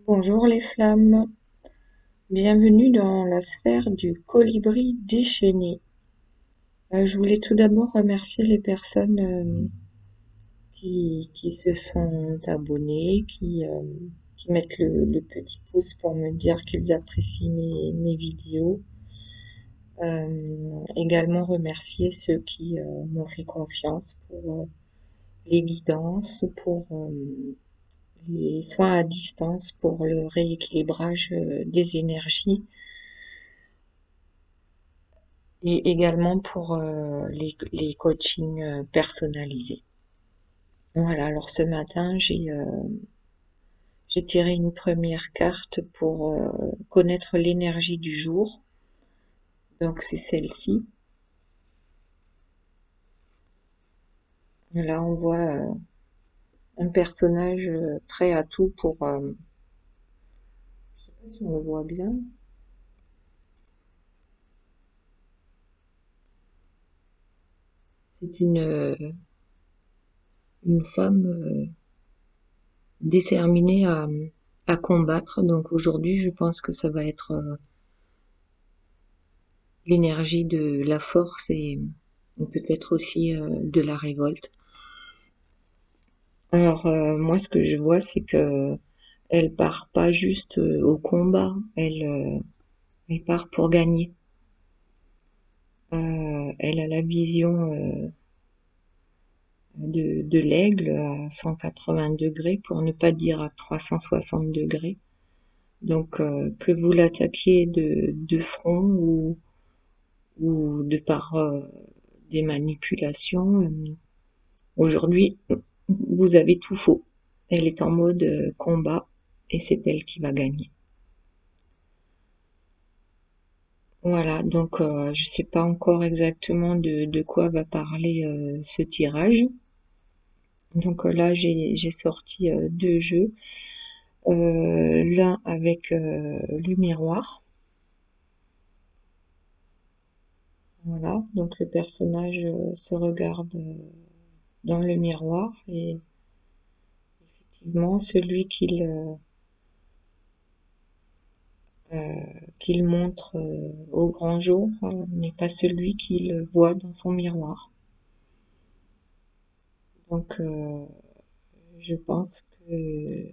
Bonjour les flammes, bienvenue dans la sphère du colibri déchaîné. Je voulais tout d'abord remercier les personnes qui se sont abonnées, qui mettent le petit pouce pour me dire qu'ils apprécient mes vidéos. Également remercier ceux qui m'ont fait confiance pour les guidances, pour les soins à distance, pour le rééquilibrage des énergies et également pour les coachings personnalisés. Voilà, alors ce matin, j'ai tiré une première carte pour connaître l'énergie du jour. Donc c'est celle-ci. Là, on voit un personnage prêt à tout pour... je sais pas si on le voit bien. C'est une femme déterminée à combattre. Donc aujourd'hui, je pense que ça va être l'énergie de la force et peut-être aussi de la révolte. Alors moi, ce que je vois, c'est que elle part pas juste au combat, elle part pour gagner. Elle a la vision de l'aigle à 180 degrés, pour ne pas dire à 360 degrés. Donc que vous l'attaquiez de front ou de par des manipulations, aujourd'hui vous avez tout faux. Elle est en mode combat et c'est elle qui va gagner. Voilà, donc je sais pas encore exactement de quoi va parler ce tirage. Donc là j'ai sorti deux jeux, l'un avec le miroir. Voilà, donc le personnage se regarde dans le miroir et effectivement celui qu'il montre au grand jour n'est pas celui qu'il voit dans son miroir. Donc je pense que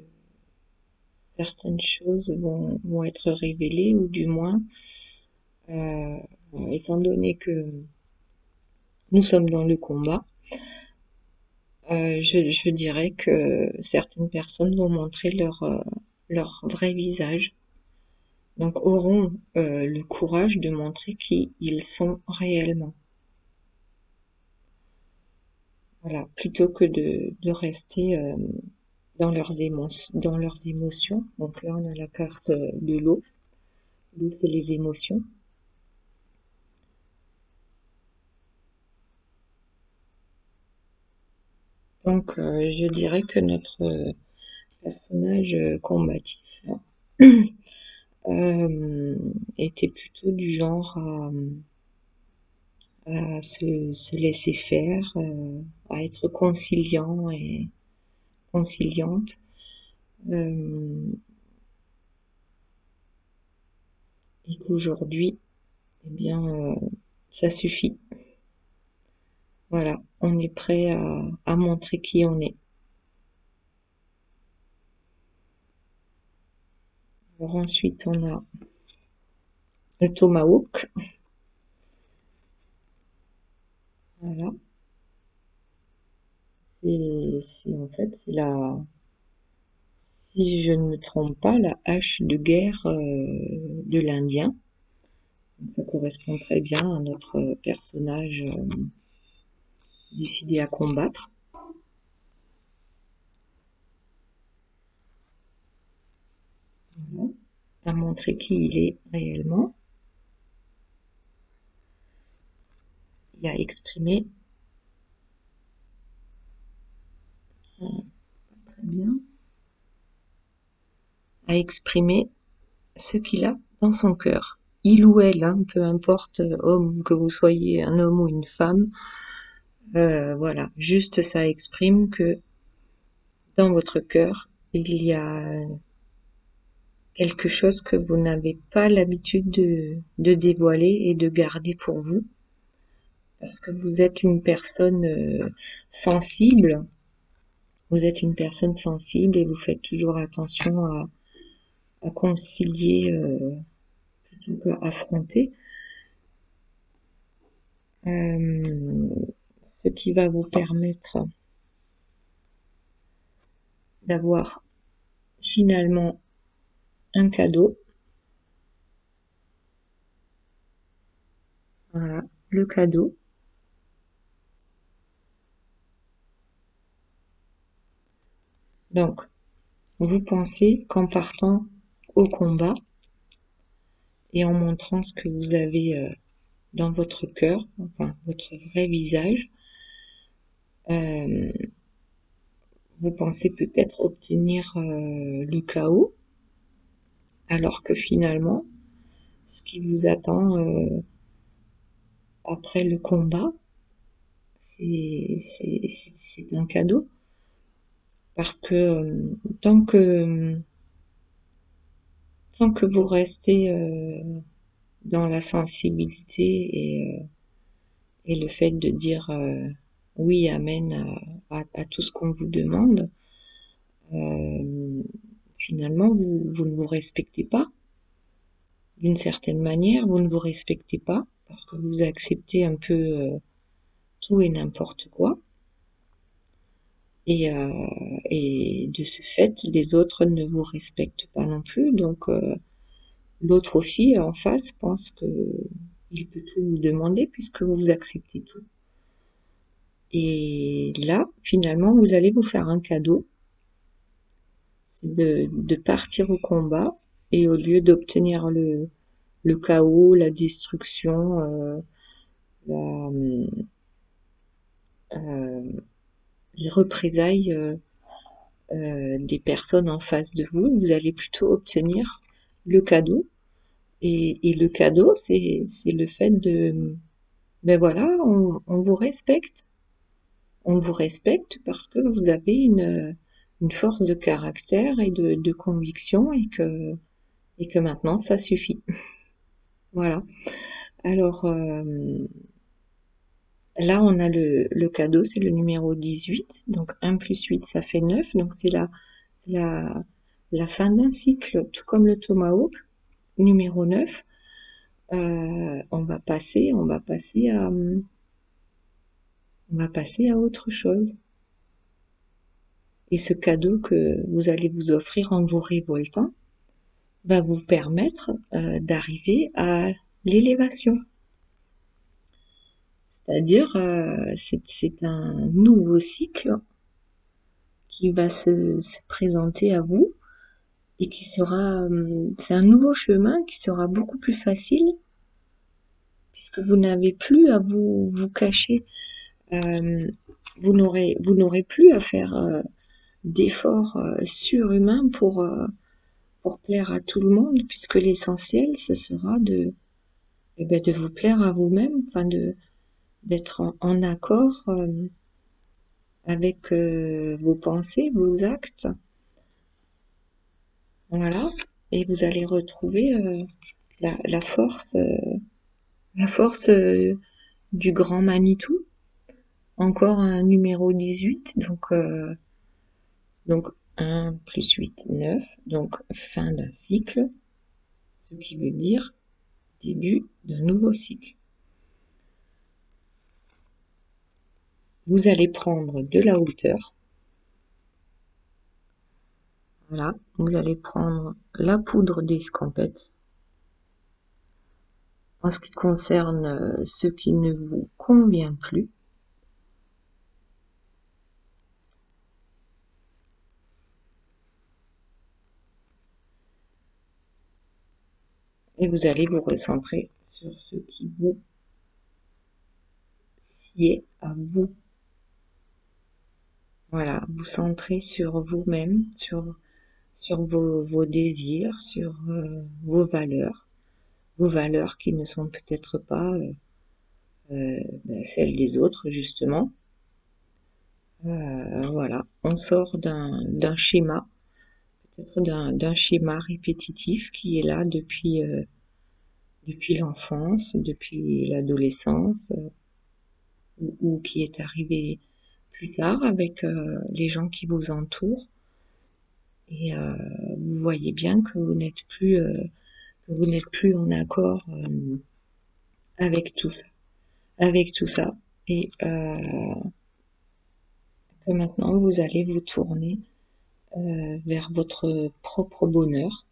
certaines choses vont être révélées, ou du moins, euh, étant donné que nous sommes dans le combat, je dirais que certaines personnes vont montrer leur vrai visage, donc auront le courage de montrer qui ils sont réellement. Voilà, plutôt que de rester dans leurs émotions. Donc là, on a la carte de l'eau. L'eau, c'est les émotions. Donc, je dirais que notre personnage combatif était plutôt du genre à se laisser faire, à être conciliant et conciliante. Et qu'aujourd'hui, eh bien, ça suffit. Voilà, on est prêt à montrer qui on est. Alors ensuite, on a le tomahawk. Voilà. C'est en fait, c'est la, si je ne me trompe pas, la hache de guerre de l'Indien. Ça correspond très bien à notre personnage décidé à combattre. Voilà. À montrer qui il est réellement. Et à exprimer très bien, à exprimer ce qu'il a dans son cœur. Il ou elle, hein, peu importe, homme, que vous soyez un homme ou une femme, voilà, juste ça exprime que dans votre cœur, il y a quelque chose que vous n'avez pas l'habitude de dévoiler et de garder pour vous, parce que vous êtes une personne sensible. Vous êtes une personne sensible et vous faites toujours attention à concilier plutôt qu'à affronter. Ce qui va vous permettre d'avoir finalement un cadeau. Voilà, le cadeau. Donc, vous pensez qu'en partant au combat et en montrant ce que vous avez dans votre cœur, enfin votre vrai visage, vous pensez peut-être obtenir le chaos, alors que finalement, ce qui vous attend après le combat, c'est un cadeau. Parce que tant que vous restez dans la sensibilité et le fait de dire oui, amen à tout ce qu'on vous demande, finalement, vous ne vous respectez pas. D'une certaine manière, vous ne vous respectez pas parce que vous acceptez un peu tout et n'importe quoi. Et de ce fait, les autres ne vous respectent pas non plus. Donc, l'autre aussi, en face, pense que il peut tout vous demander puisque vous acceptez tout. Et là, finalement, vous allez vous faire un cadeau. C'est de partir au combat et au lieu d'obtenir le chaos, la destruction, les représailles des personnes en face de vous, vous allez plutôt obtenir le cadeau. Et le cadeau, c'est le fait de, ben voilà, on vous respecte. On vous respecte parce que vous avez une force de caractère et de conviction et que maintenant ça suffit. Voilà. Alors là, on a le cadeau, c'est le numéro 18. Donc 1 plus 8, ça fait 9. Donc c'est la fin d'un cycle, tout comme le tomahawk, numéro 9. On va passer à autre chose. Et ce cadeau que vous allez vous offrir en vous révoltant va vous permettre d'arriver à l'élévation. C'est-à-dire, c'est un nouveau cycle qui va se présenter à vous et qui sera, c'est un nouveau chemin qui sera beaucoup plus facile puisque vous n'avez plus à vous cacher. Vous n'aurez plus à faire d'efforts surhumains pour plaire à tout le monde, puisque l'essentiel, ce sera de vous plaire à vous-même, enfin d'être en accord avec vos pensées, vos actes. Voilà. Et vous allez retrouver la force du grand Manitou. Encore un numéro 18, donc 1 plus 8, 9, donc fin d'un cycle, ce qui veut dire début d'un nouveau cycle. Vous allez prendre de la hauteur. Voilà, vous allez prendre la poudre d'escampette. En ce qui concerne ce qui ne vous convient plus, et vous allez vous recentrer sur ce qui vous sied à vous. Voilà, vous centrez sur vous-même, sur vos désirs, sur vos valeurs qui ne sont peut-être pas celles des autres, justement. Voilà, on sort d'un schéma peut-être d'un schéma répétitif qui est là depuis l'enfance, depuis l'adolescence, ou qui est arrivé plus tard avec les gens qui vous entourent. Et vous voyez bien que vous n'êtes plus en accord avec tout ça, et que maintenant vous allez vous tourner vers votre propre bonheur.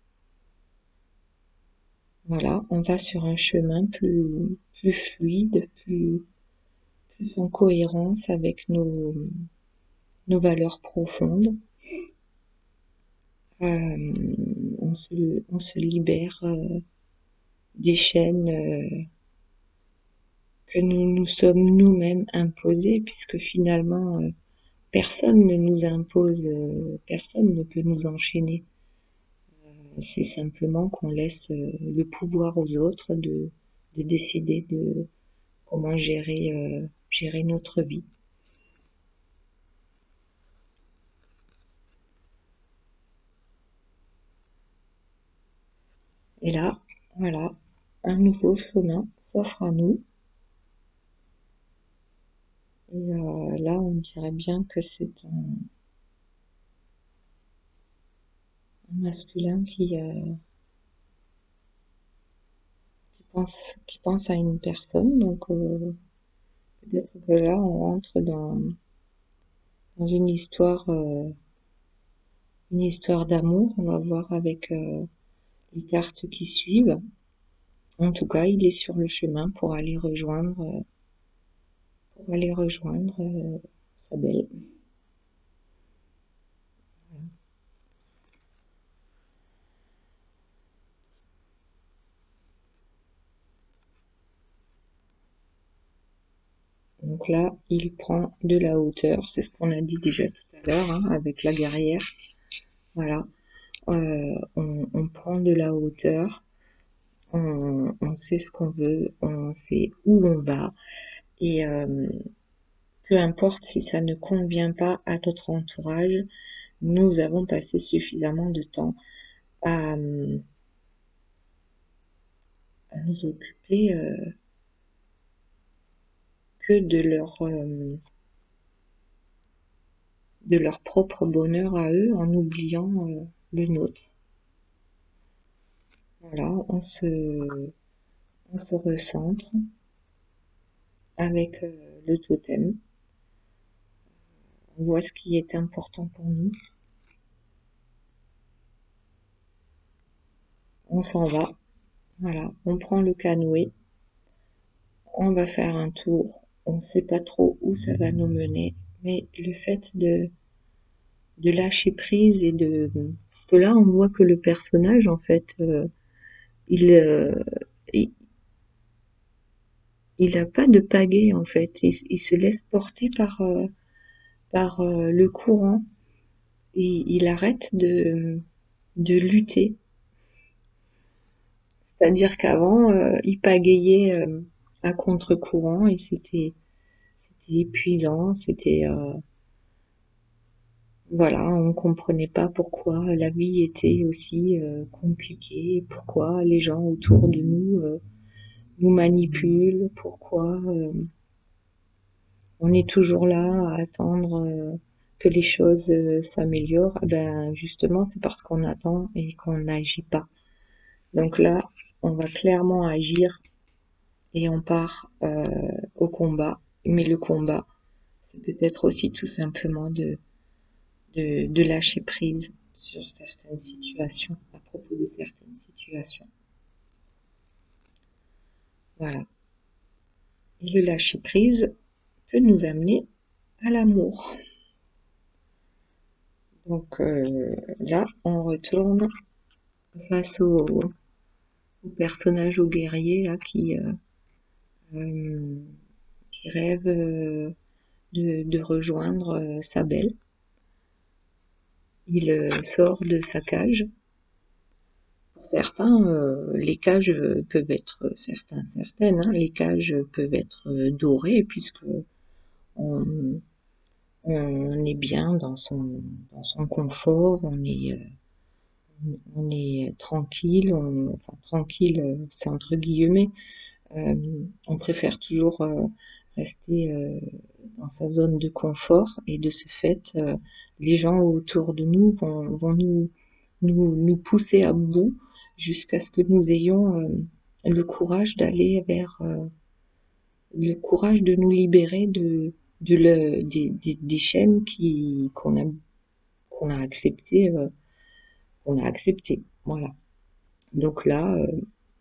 Voilà, on va sur un chemin plus fluide, plus en cohérence avec nos valeurs profondes. On se libère des chaînes que nous nous sommes nous-mêmes imposées, puisque finalement personne ne nous impose, personne ne peut nous enchaîner. C'est simplement qu'on laisse le pouvoir aux autres de décider de comment gérer notre vie. Et là, voilà, un nouveau chemin s'offre à nous. Et là, on dirait bien que c'est un masculin qui pense à une personne. Donc peut-être que là, on rentre dans une histoire d'amour. On va voir avec les cartes qui suivent. En tout cas, il est sur le chemin pour aller rejoindre sa belle. Donc là, il prend de la hauteur. C'est ce qu'on a dit déjà tout à l'heure, hein, avec la guerrière. Voilà. On prend de la hauteur. On sait ce qu'on veut. On sait où on va. Et peu importe si ça ne convient pas à notre entourage, nous avons passé suffisamment de temps à nous occuper que de leur propre bonheur à eux, en oubliant le nôtre. Voilà, on se recentre avec le totem. On voit ce qui est important pour nous. On s'en va. Voilà, on prend le canoë. On va faire un tour. On ne sait pas trop où ça va nous mener, mais le fait de lâcher prise parce que là on voit que le personnage en fait il il a pas de pagaie en fait, il se laisse porter par le courant, et il arrête de lutter. C'est-à-dire qu'avant il pagayait à contre-courant, et c'était épuisant, c'était voilà, on comprenait pas pourquoi la vie était aussi compliquée, pourquoi les gens autour de nous manipulent, pourquoi on est toujours là à attendre que les choses s'améliorent. Eh ben justement, c'est parce qu'on attend et qu'on n'agit pas. Donc là, on va clairement agir et on part au combat. Mais le combat, c'est peut-être aussi tout simplement de lâcher prise sur certaines situations, à propos de certaines situations. Voilà. Et le lâcher prise peut nous amener à l'amour. Donc là, on retourne face au personnage, au guerrier là, qui rêve de rejoindre sa belle. Il sort de sa cage. Pour certains, les cages peuvent être certaines, hein, les cages peuvent être dorées, puisque on est bien dans son confort, on est tranquille, enfin tranquille, c'est entre guillemets, on préfère toujours rester dans sa zone de confort et de ce fait, les gens autour de nous vont nous pousser à bout jusqu'à ce que nous ayons le courage d'aller vers le courage de nous libérer des chaînes qu'on a acceptées voilà. Donc là,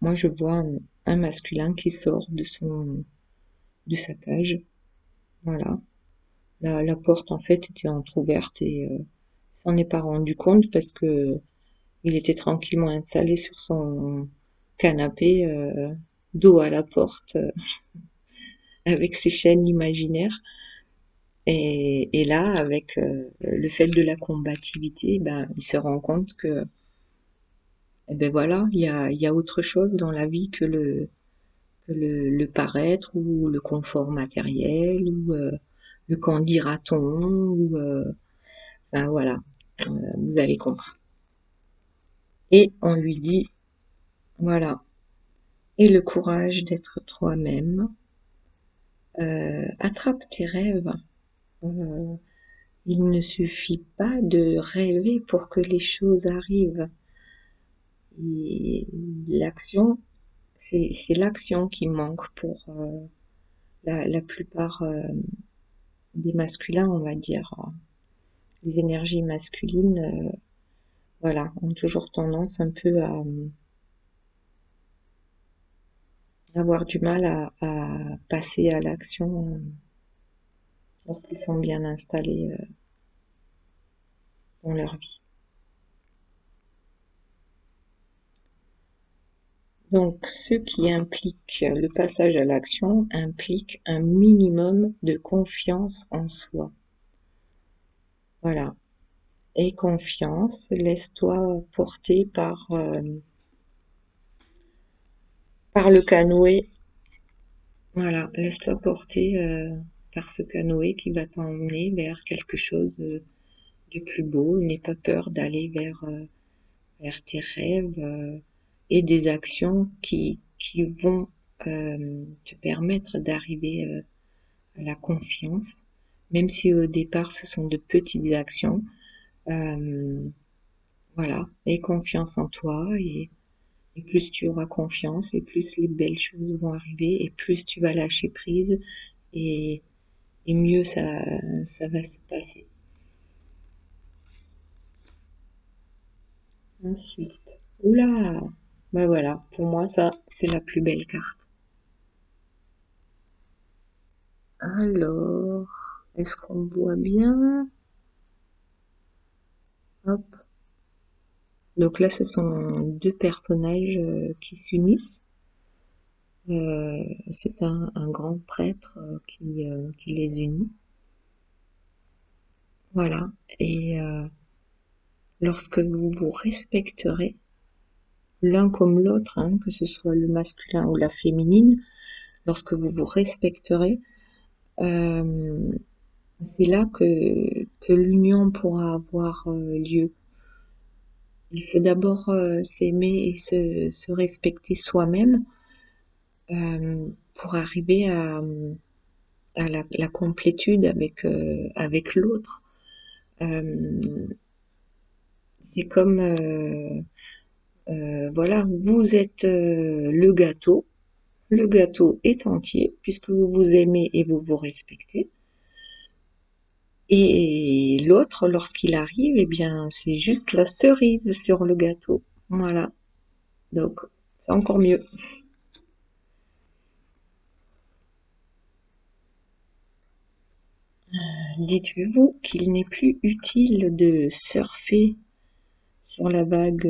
moi je vois un masculin qui sort de sa cage, voilà. La porte en fait était entrouverte et s'en est pas rendu compte parce que il était tranquillement installé sur son canapé, dos à la porte, avec ses chaînes imaginaires. Et là, avec le fait de la combativité, ben, il se rend compte que, eh ben voilà, il y a autre chose dans la vie que le paraître ou le confort matériel ou le qu'en dira-t-on ou enfin voilà, vous avez compris. Et on lui dit, voilà, aie le courage d'être toi-même, attrape tes rêves. Euh, il ne suffit pas de rêver pour que les choses arrivent. Et l'action, c'est l'action qui manque pour la plupart des masculins, on va dire. Les énergies masculines, voilà, ont toujours tendance un peu à avoir du mal à passer à l'action lorsqu'ils sont bien installés dans leur vie. Donc, ce qui implique le passage à l'action implique un minimum de confiance en soi. Voilà. Et confiance, laisse-toi porter par le canoë. Voilà, laisse-toi porter par ce canoë qui va t'emmener vers quelque chose de plus beau. N'aie pas peur d'aller vers tes rêves et des actions qui vont te permettre d'arriver à la confiance, même si au départ ce sont de petites actions. Voilà, aie confiance en toi et plus tu auras confiance et plus les belles choses vont arriver et plus tu vas lâcher prise et, et mieux ça va se passer. Ensuite, oula, bah voilà, pour moi ça c'est la plus belle carte. Alors, est-ce qu'on voit bien? Hop. Donc là, ce sont deux personnages qui s'unissent. C'est un grand prêtre qui les unit. Voilà. Et lorsque vous vous respecterez l'un comme l'autre, hein, que ce soit le masculin ou la féminine, lorsque vous vous respecterez, euh, c'est là que l'union pourra avoir lieu. Il faut d'abord s'aimer et se respecter soi-même pour arriver à la complétude avec l'autre. C'est comme voilà, vous êtes le gâteau est entier puisque vous vous aimez et vous vous respectez. Et l'autre, lorsqu'il arrive, eh bien, c'est juste la cerise sur le gâteau. Voilà. Donc, c'est encore mieux. Dites-vous qu'il n'est plus utile de surfer sur la vague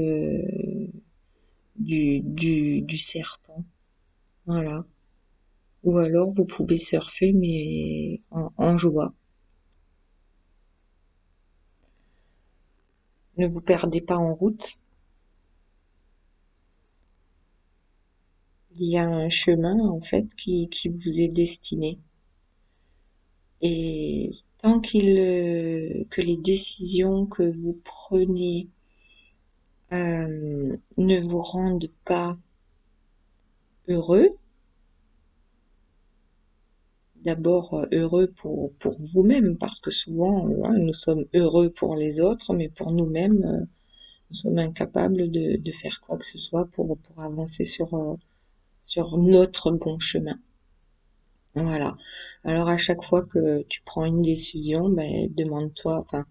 du serpent. Voilà. Ou alors vous pouvez surfer mais en joie. Ne vous perdez pas en route. Il y a un chemin en fait qui vous est destiné. Et tant que les décisions que vous prenez ne vous rendent pas heureux. D'abord heureux pour vous-même, parce que souvent nous sommes heureux pour les autres, mais pour nous-mêmes, nous sommes incapables de faire quoi que ce soit pour avancer sur notre bon chemin. Voilà. Alors à chaque fois que tu prends une décision, ben, demande-toi, enfin,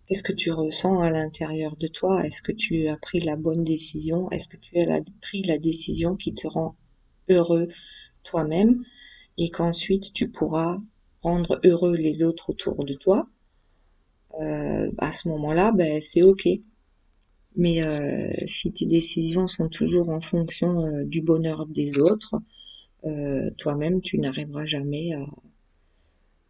qu'est-ce que tu ressens à l'intérieur de toi? Est-ce que tu as pris la bonne décision? Est-ce que tu as pris la décision qui te rend heureux toi-même et qu'ensuite tu pourras rendre heureux les autres autour de toi? À ce moment-là, ben, c'est OK. Mais si tes décisions sont toujours en fonction du bonheur des autres, toi-même, tu n'arriveras jamais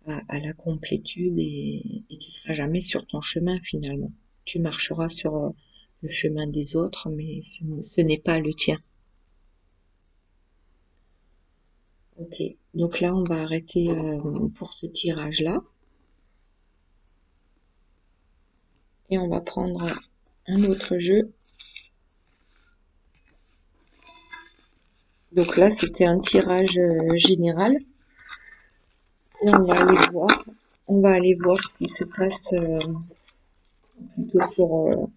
à la complétude et tu seras jamais sur ton chemin finalement. Tu marcheras sur le chemin des autres, mais ce n'est pas le tien. Ok, donc là on va arrêter pour ce tirage-là et on va prendre un autre jeu. Donc là c'était un tirage général et on va aller voir ce qui se passe plutôt sur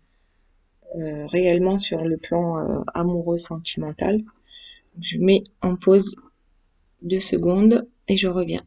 réellement sur le plan amoureux sentimental. Je mets en pause 2 secondes et je reviens.